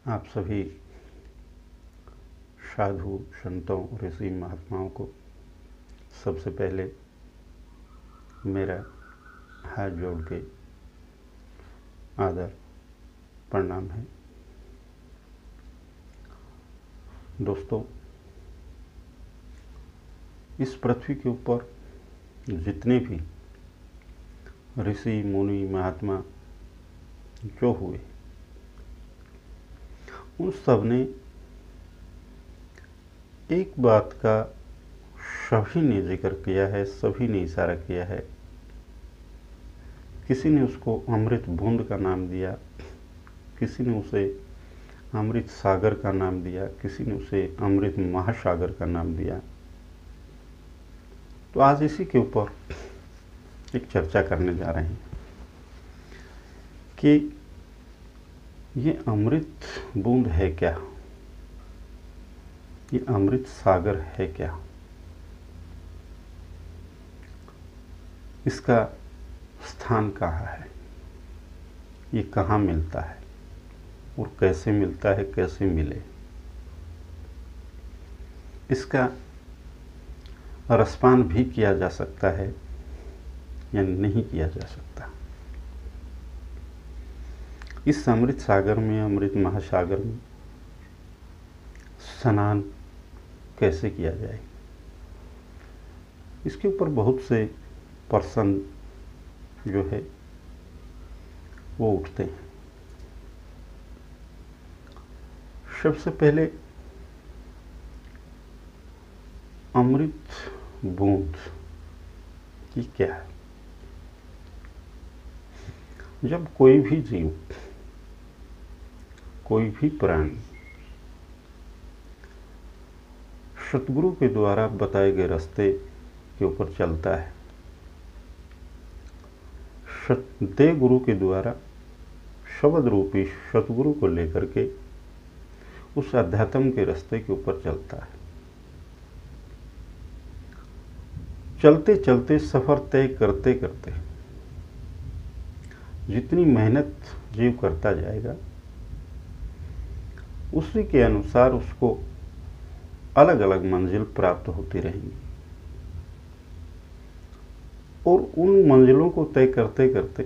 आप सभी साधु संतों ऋषि महात्माओं को सबसे पहले मेरा हाथ जोड़ के आदर प्रणाम है। दोस्तों, इस पृथ्वी के ऊपर जितने भी ऋषि मुनि महात्मा जो हुए, उन सब ने एक बात का सभी ने जिक्र किया है, सभी ने इशारा किया है। किसी ने उसको अमृत बूंद का नाम दिया, किसी ने उसे अमृत सागर का नाम दिया, किसी ने उसे अमृत महासागर का नाम दिया। तो आज इसी के ऊपर एक चर्चा करने जा रहे हैं कि ये अमृत बूंद है क्या, ये अमृत सागर है क्या, इसका स्थान कहाँ है, ये कहाँ मिलता है और कैसे मिलता है, कैसे मिले, इसका रसपान भी किया जा सकता है या नहीं किया जा सकता। इस अमृत सागर में, अमृत महासागर में स्नान कैसे किया जाए, इसके ऊपर बहुत से प्रश्न जो है वो उठते हैं। सबसे पहले अमृत बूंद ये क्या है? जब कोई भी जीव, कोई भी प्राणी सतगुरु के द्वारा बताए गए रास्ते के ऊपर चलता है, देव गुरु के द्वारा शब्द रूपी सतगुरु को लेकर के उस अध्यात्म के रास्ते के ऊपर चलता है, चलते चलते सफर तय करते करते जितनी मेहनत जीव करता जाएगा, उसी के अनुसार उसको अलग अलग मंजिल प्राप्त होती रहेंगी और उन मंजिलों को तय करते करते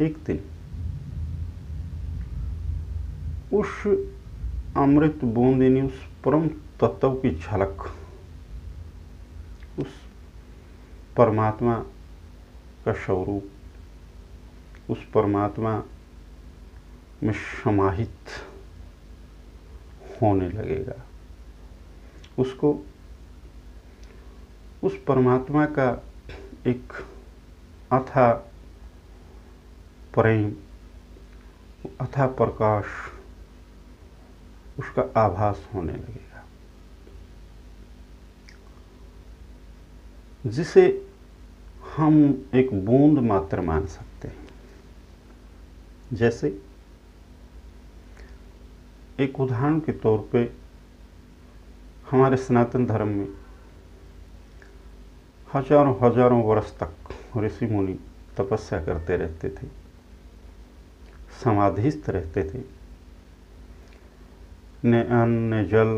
एक दिन उस अमृत बूंद यानी उस परम तत्व की झलक, उस परमात्मा का स्वरूप, उस परमात्मा में समाहित होने लगेगा। उसको उस परमात्मा का एक अथाह प्रेम, अथाह प्रकाश, उसका आभास होने लगेगा, जिसे हम एक बूंद मात्र मान सकते हैं। जैसे एक उदाहरण के तौर पे हमारे सनातन धर्म में हजारों हजारों वर्ष तक ऋषि मुनि तपस्या करते रहते थे, समाधिस्थ रहते थे। न अन्न न जल,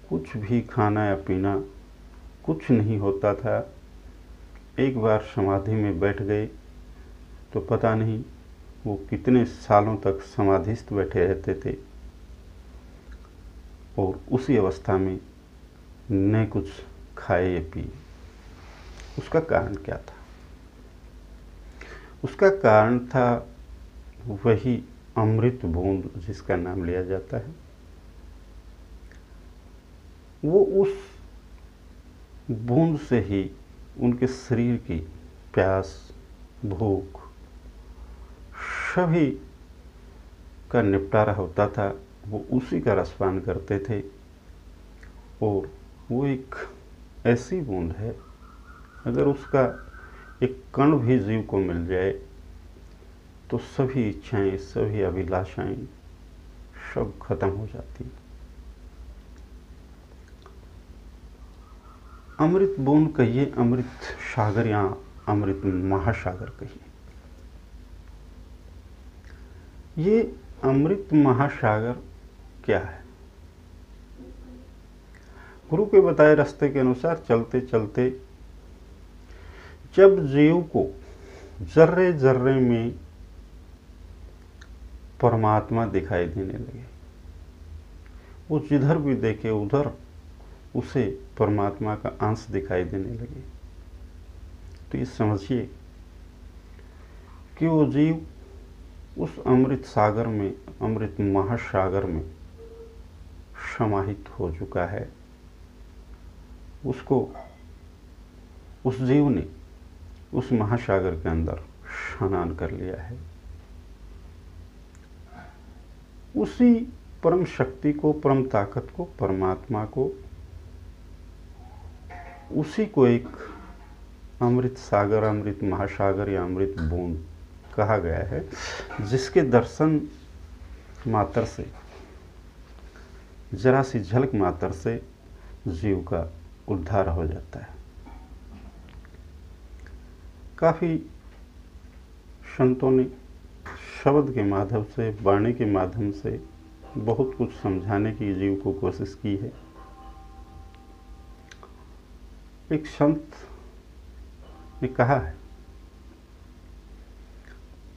कुछ भी खाना या पीना कुछ नहीं होता था। एक बार समाधि में बैठ गए तो पता नहीं वो कितने सालों तक समाधिस्थ बैठे रहते थे और उसी अवस्था में न कुछ खाए या पिए। उसका कारण क्या था? उसका कारण था वही अमृत बूंद जिसका नाम लिया जाता है। वो उस बूंद से ही उनके शरीर की प्यास, भूख सभी का निपटारा होता था। वो उसी का रसपान करते थे और वो एक ऐसी बूंद है, अगर उसका एक कण भी जीव को मिल जाए तो सभी इच्छाएं, सभी अभिलाषाएं सब खत्म हो जाती हैं। अमृत बूंद कहिए, अमृत सागर या अमृत महासागर कहिए, ये अमृत महासागर क्या है? गुरु के बताए रास्ते के अनुसार चलते चलते जब जीव को जर्रे जर्रे में परमात्मा दिखाई देने लगे, वो जिधर भी देखे उधर उसे परमात्मा का अंश दिखाई देने लगे, तो ये समझिए कि वो जीव उस अमृत सागर में, अमृत महासागर में समाहित हो चुका है। उसको, उस जीव ने उस महासागर के अंदर स्नान कर लिया है। उसी परम शक्ति को, परम ताकत को, परमात्मा को, उसी को एक अमृत सागर, अमृत महासागर या अमृत बूंद कहा गया है, जिसके दर्शन मात्र से, जरा सी झलक मात्र से जीव का उद्धार हो जाता है। काफ़ी संतों ने शब्द के माध्यम से, वाणी के माध्यम से बहुत कुछ समझाने की जीव को कोशिश की है। एक संत ने कहा है,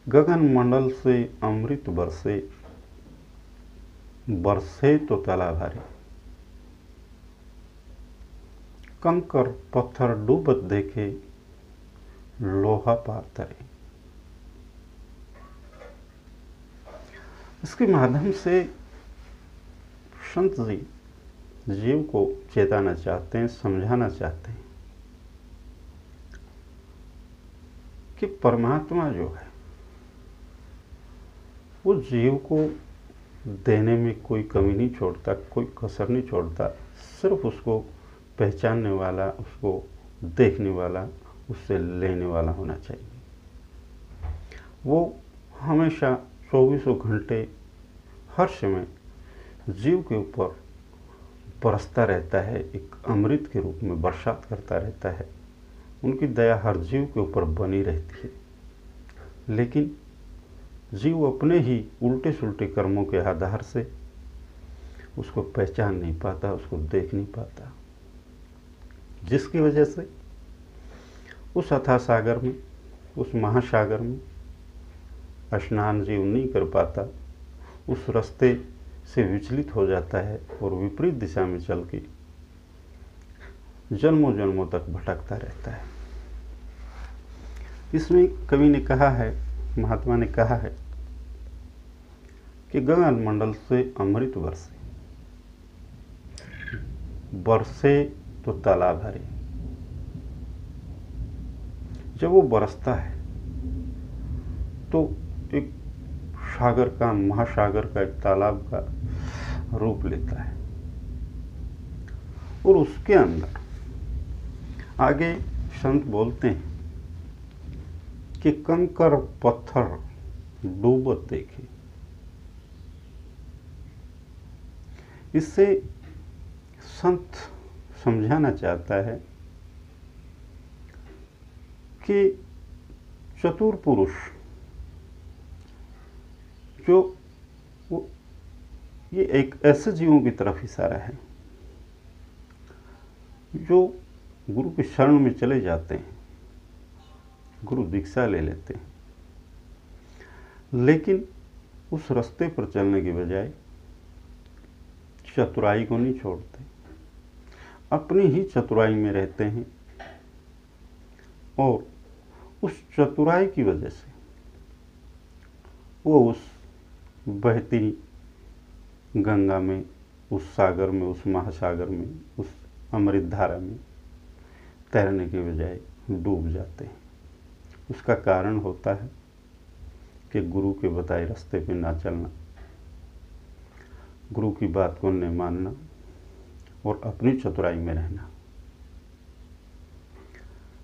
गगन मंडल से अमृत बरसे, बरसे तो तालाब भरे, कंकर पत्थर डूबत देखे, लोहा पार तरे। इसके माध्यम से संत जी जीव को चेताना चाहते हैं, समझाना चाहते हैं कि परमात्मा जो है वो जीव को देने में कोई कमी नहीं छोड़ता, कोई कसर नहीं छोड़ता। सिर्फ उसको पहचानने वाला, उसको देखने वाला, उससे लेने वाला होना चाहिए। वो हमेशा 24 घंटे हर समय जीव के ऊपर बरसता रहता है, एक अमृत के रूप में बरसात करता रहता है। उनकी दया हर जीव के ऊपर बनी रहती है, लेकिन जीव अपने ही उल्टे सुल्टे कर्मों के आधार से उसको पहचान नहीं पाता, उसको देख नहीं पाता, जिसकी वजह से उस अथाह सागर में, उस महासागर में स्नान जीव नहीं कर पाता, उस रास्ते से विचलित हो जाता है और विपरीत दिशा में चल के जन्मों जन्मों तक भटकता रहता है। इसमें कवि ने कहा है, महात्मा ने कहा है कि गगन मंडल से अमृत बरसे, बरसे तो तालाब भरे। जब वो बरसता है तो एक सागर का, महासागर का, एक तालाब का रूप लेता है और उसके अंदर आगे संत बोलते हैं कि कंकर पत्थर डूबत देखे। इससे संत समझाना चाहता है कि चतुर पुरुष जो वो, ये एक ऐसे जीवों की तरफ इशारा है जो गुरु के शरण में चले जाते हैं, गुरु दीक्षा ले लेते हैं, लेकिन उस रास्ते पर चलने के बजाय चतुराई को नहीं छोड़ते, अपनी ही चतुराई में रहते हैं और उस चतुराई की वजह से वो उस बहती गंगा में, उस सागर में, उस महासागर में, उस अमृत धारा में तैरने के बजाय डूब जाते हैं। उसका कारण होता है कि गुरु के बताए रास्ते पे ना चलना, गुरु की बात को न मानना और अपनी चतुराई में रहना।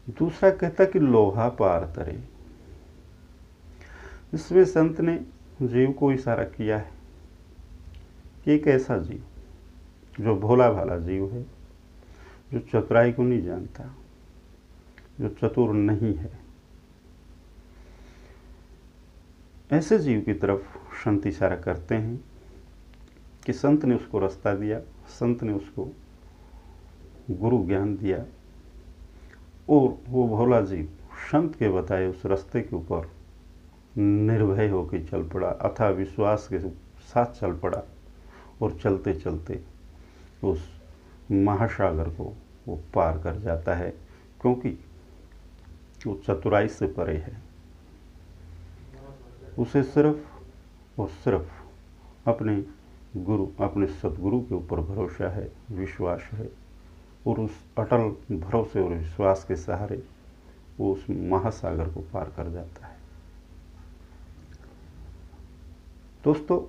दूसरा कहता कि लोहा पार तरे। इसमें संत ने जीव को इशारा किया है कि एक ऐसा जीव जो भोला भाला जीव है, जो चतुराई को नहीं जानता, जो चतुर नहीं है, ऐसे जीव की तरफ संत इशारा करते हैं कि संत ने उसको रास्ता दिया, संत ने उसको गुरु ज्ञान दिया और वो भोला जीव संत के बताए उस रास्ते के ऊपर निर्भय होकर चल पड़ा, अथाह विश्वास के साथ चल पड़ा और चलते चलते उस महासागर को वो पार कर जाता है, क्योंकि वो चतुराई से परे है। उसे सिर्फ और सिर्फ अपने गुरु, अपने सतगुरु के ऊपर भरोसा है, विश्वास है, और उस अटल भरोसे और विश्वास के सहारे वो उस महासागर को पार कर जाता है। दोस्तों,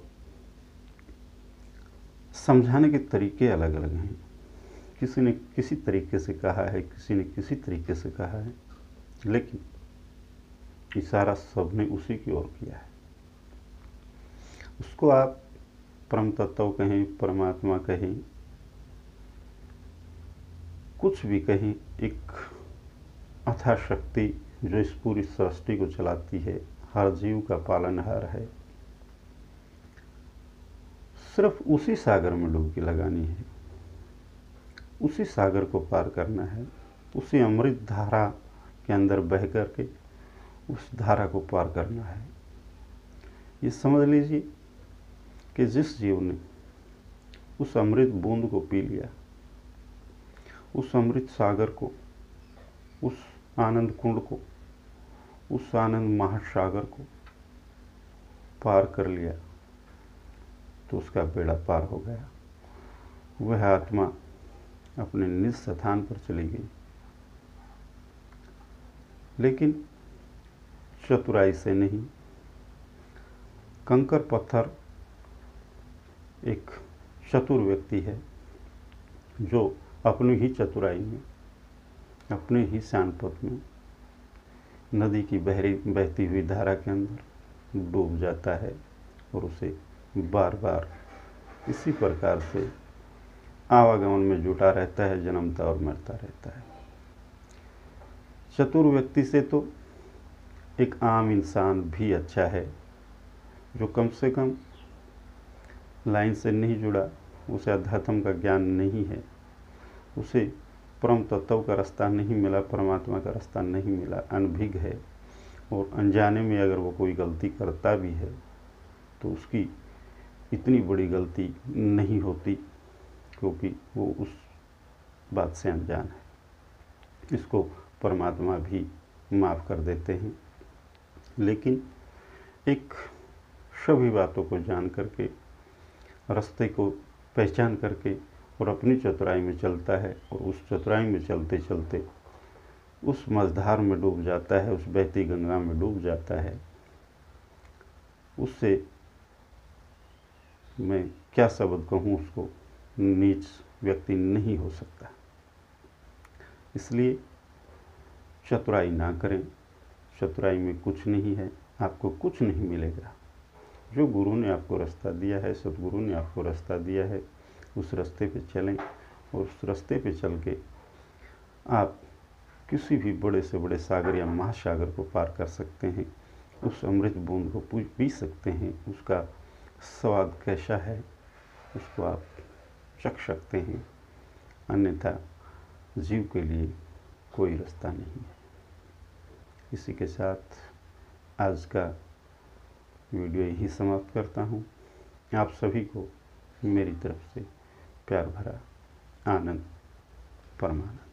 समझाने के तरीके अलग अलग हैं। किसी ने किसी तरीके से कहा है, किसी ने किसी तरीके से कहा है, लेकिन इशारा सबने उसी की ओर किया है। उसको आप परम तत्व कहें, परमात्मा कहें, कुछ भी कहें, एक अथाह शक्ति जो इस पूरी सृष्टि को चलाती है, हर जीव का पालनहार है, सिर्फ उसी सागर में डुबकी लगानी है, उसी सागर को पार करना है, उसी अमृत धारा के अंदर बह करके उस धारा को पार करना है। ये समझ लीजिए कि जिस जीव ने उस अमृत बूंद को पी लिया, उस अमृत सागर को, उस आनंद कुंड को, उस आनंद महासागर को पार कर लिया, तो उसका बेड़ा पार हो गया। वह आत्मा अपने निज स्थान पर चली गई। लेकिन चतुराई से नहीं, कंकर पत्थर एक चतुर व्यक्ति है जो अपनी ही चतुराई में, अपने ही शानपथ में नदी की बहती हुई धारा के अंदर डूब जाता है और उसे बार बार इसी प्रकार से आवागमन में जुटा रहता है, जन्मता और मरता रहता है। चतुर व्यक्ति से तो एक आम इंसान भी अच्छा है, जो कम से कम लाइन से नहीं जुड़ा, उसे अध्यात्म का ज्ञान नहीं है, उसे परम तत्व का रास्ता नहीं मिला, परमात्मा का रास्ता नहीं मिला, अनभिज्ञ है, और अनजाने में अगर वो कोई गलती करता भी है तो उसकी इतनी बड़ी गलती नहीं होती, क्योंकि वो उस बात से अनजान है। इसको परमात्मा भी माफ़ कर देते हैं। लेकिन एक सभी बातों को जान करके, रास्ते को पहचान करके और अपनी चतुराई में चलता है, और उस चतुराई में चलते चलते उस मझधार में डूब जाता है, उस बहती गंगा में डूब जाता है, उससे मैं क्या शब्द कहूँ, उसको नीच व्यक्ति नहीं हो सकता। इसलिए चतुराई ना करें। चतुराई में कुछ नहीं है, आपको कुछ नहीं मिलेगा। जो गुरु ने आपको रास्ता दिया है, सतगुरु ने आपको रास्ता दिया है, उस रास्ते पे चलें, और उस रास्ते पे चल के आप किसी भी बड़े से बड़े सागर या महासागर को पार कर सकते हैं। उस अमृत बूंद को पी सकते हैं। उसका स्वाद कैसा है उसको आप चख सकते हैं, अन्यथा जीव के लिए कोई रास्ता नहीं है। इसी के साथ आज का वीडियो यही समाप्त करता हूँ। आप सभी को मेरी तरफ से प्यार भरा आनंद, परमानंद।